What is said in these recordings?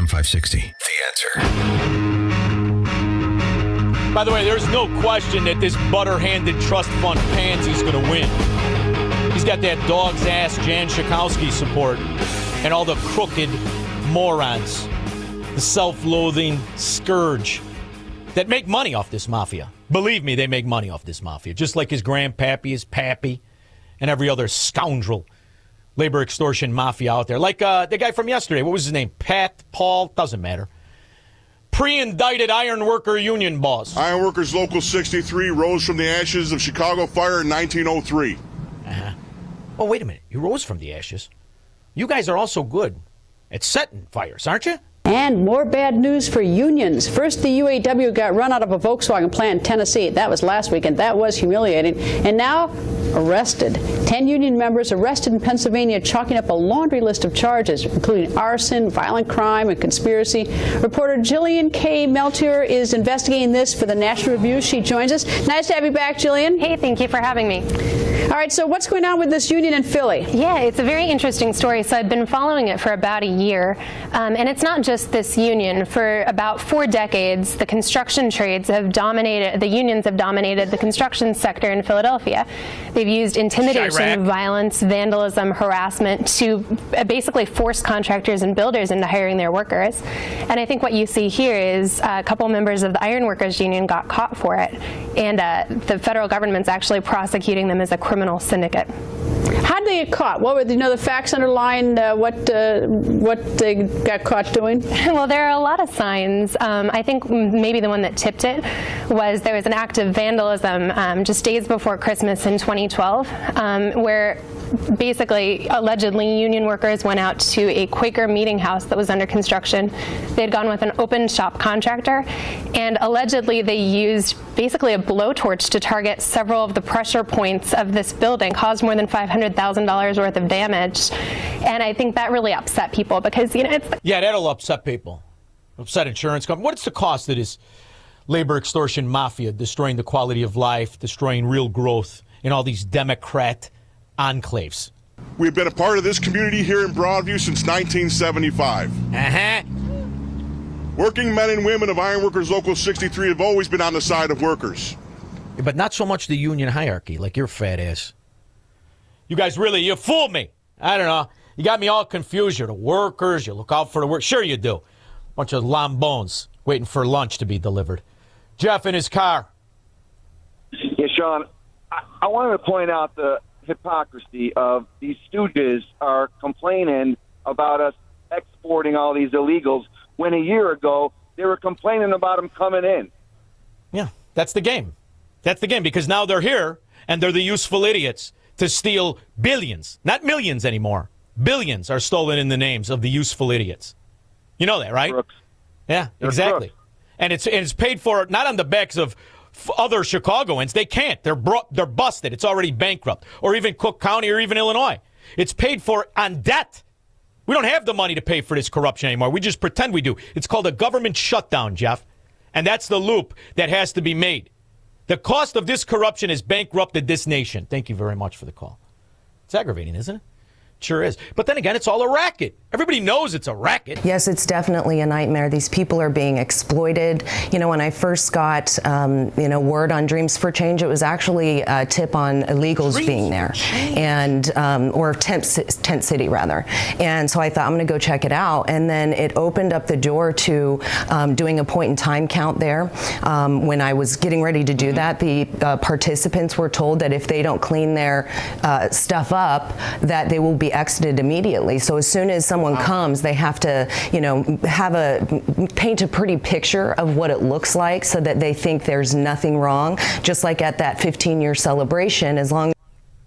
AM 560. The Answer. By the way, there's no question that this butter-handed trust fund pansy's going to win. He's got that dog's ass Jan Schakowsky support and all the crooked morons, the self-loathing scourge that make money off this mafia. Believe me, they make money off this mafia, just like his grandpappy, his pappy, and every other scoundrel labor extortion mafia out there. Like the guy from yesterday, what was his name? Pat, Paul, doesn't matter. Pre-indicted ironworker union boss. Ironworkers Local 63 rose from the ashes of Chicago fire in 1903. Uh-huh. Oh, wait a minute. You rose from the ashes. You guys are also good at setting fires, aren't you? And more bad news for unions. First, the UAW got run out of a Volkswagen plant in Tennessee. That was last week, and that was humiliating. And now, arrested. 10 union members arrested in Pennsylvania, chalking up a laundry list of charges, including arson, violent crime, and conspiracy. Reporter Jillian K. Melchior is investigating this for the National Review. She joins us. Nice to have you back, Jillian. Hey, thank you for having me. All right, so what's going on with this union in Philly? Yeah, it's a very interesting story. So I've been following it for about a year, and it's not just this union. For about 4 decades, the construction trades have dominated, the unions have dominated the construction sector in Philadelphia. They've used intimidation, violence, vandalism, harassment to basically force contractors and builders into hiring their workers. And I think what you see here is a couple members of the Ironworkers Union got caught for it, and the federal government's actually prosecuting them as a criminal syndicate. How did they get caught? What were the facts underlying what they got caught doing? Well, there are a lot of signs. I think maybe the one that tipped it was there was an act of vandalism just days before Christmas in 2012, where basically, allegedly, union workers went out to a Quaker meeting house that was under construction. They'd gone with an open shop contractor, and allegedly they used basically a blowtorch to target several of the pressure points of this building, caused more than $500,000 worth of damage. And I think that really upset people because, it's... Yeah, that'll upset people. Upset insurance companies. What's the cost of this labor extortion mafia destroying the quality of life, destroying real growth in all these Democrat enclaves? We've been a part of this community here in Broadview since 1975. Uh-huh. Working men and women of Ironworkers Local 63 have always been on the side of workers. But not so much the union hierarchy, like your fat ass. You guys you fooled me. I don't know. You got me all confused. You're the workers. You look out for the work. Sure you do. Bunch of lambones waiting for lunch to be delivered. Jeff in his car. Yeah, Sean, I wanted to point out the hypocrisy of these stooges are complaining about us exporting all these illegals when a year ago they were complaining about them coming in. Yeah, that's the game. That's the game because now they're here and they're the useful idiots to steal billions, not millions anymore. Billions are stolen in the names of the useful idiots. You know that, right? Crooks. Yeah, They're exactly. crooks. And it's paid for not on the backs of other Chicagoans. They can't. They're busted. It's already bankrupt. Or even Cook County or even Illinois. It's paid for on debt. We don't have the money to pay for this corruption anymore. We just pretend we do. It's called a government shutdown, Jeff. And that's the loop that has to be made. The cost of this corruption has bankrupted this nation. Thank you very much for the call. It's aggravating, isn't it? Sure is. But then again, it's all a racket. Everybody knows it's a racket. Yes, it's definitely a nightmare. These people are being exploited. When I first got, word on Dreams for Change, it was actually a tip on illegals being there, and or Tent City rather. And so I thought I'm going to go check it out. And then it opened up the door to doing a point in time count there. When I was getting ready to do that, the participants were told that if they don't clean their stuff up, that they will be exited immediately. So as soon as someone comes, they have to, paint a pretty picture of what it looks like so that they think there's nothing wrong. Just like at that 15-year celebration, as long as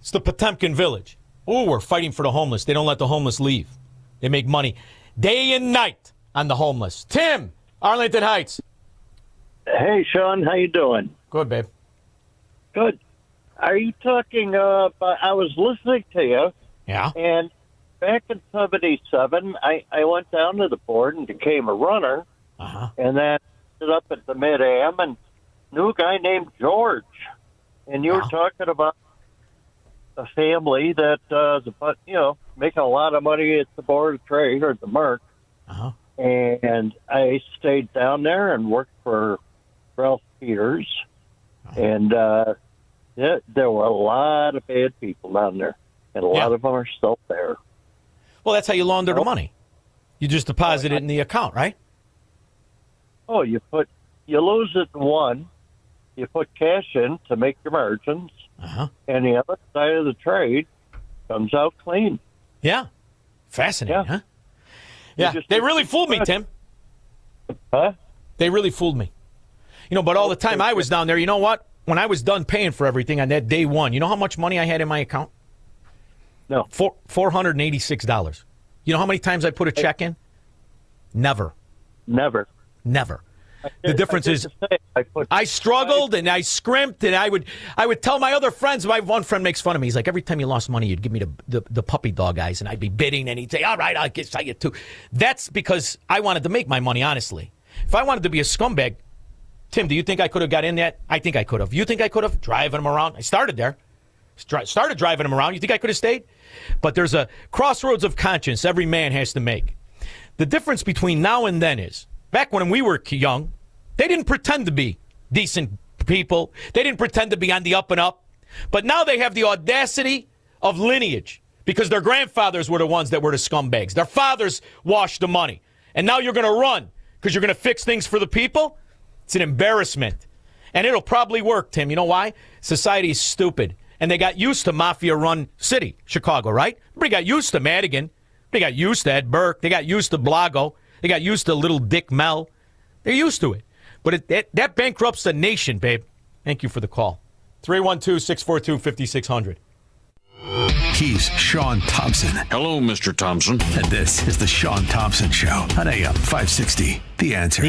it's the Potemkin Village. Oh, we're fighting for the homeless. They don't let the homeless leave. They make money day and night on the homeless. Tim, Arlington Heights. Hey, Sean, how you doing? Good, babe. Good. Are you talking about, I was listening to you. Yeah. And back in 77, I went down to the board and became a runner. Uh-huh. And then ended up at the Mid-Am and knew a guy named George. And you were talking about a family that is making a lot of money at the Board of Trade or the Merc. Uh-huh. And I stayed down there and worked for Ralph Peters. And there were a lot of bad people down there. And a lot of them are still there. Well, that's how you launder the money. You just deposit it in the account, right? Oh, you lose it in one, you put cash in to make your margins, and the other side of the trade comes out clean. Yeah. Fascinating, huh? Yeah, just- they really fooled me, Tim. Huh? They really fooled me. But all the time I was down there, you know what? When I was done paying for everything on that day one, you know how much money I had in my account? No. $486. You know how many times I put a check in? Never. Never. The difference is I struggled and I scrimped, and I would tell my other friends. My one friend makes fun of me. He's like, every time you lost money, you'd give me the puppy dog eyes, and I'd be bidding, and he'd say, all right, I'll get you two. That's because I wanted to make my money, honestly. If I wanted to be a scumbag, Tim, do you think I could have got in that? I think I could have. You think I could have? Driving him around. I started there. Started driving him around. You think I could have stayed? But there's a crossroads of conscience every man has to make. The difference between now and then is, back when we were young, they didn't pretend to be decent people. They didn't pretend to be on the up and up. But now they have the audacity of lineage because their grandfathers were the ones that were the scumbags. Their fathers washed the money. And now you're going to run because you're going to fix things for the people? It's an embarrassment. And it'll probably work, Tim. You know why? Society is stupid. And they got used to mafia-run city, Chicago, right? They got used to Madigan. They got used to Ed Burke. They got used to Blago. They got used to little Dick Mel. They're used to it. But that bankrupts the nation, babe. Thank you for the call. 312-642-5600. He's Sean Thompson. Hello, Mr. Thompson. And this is the Sean Thompson Show on AM 560. The Answer.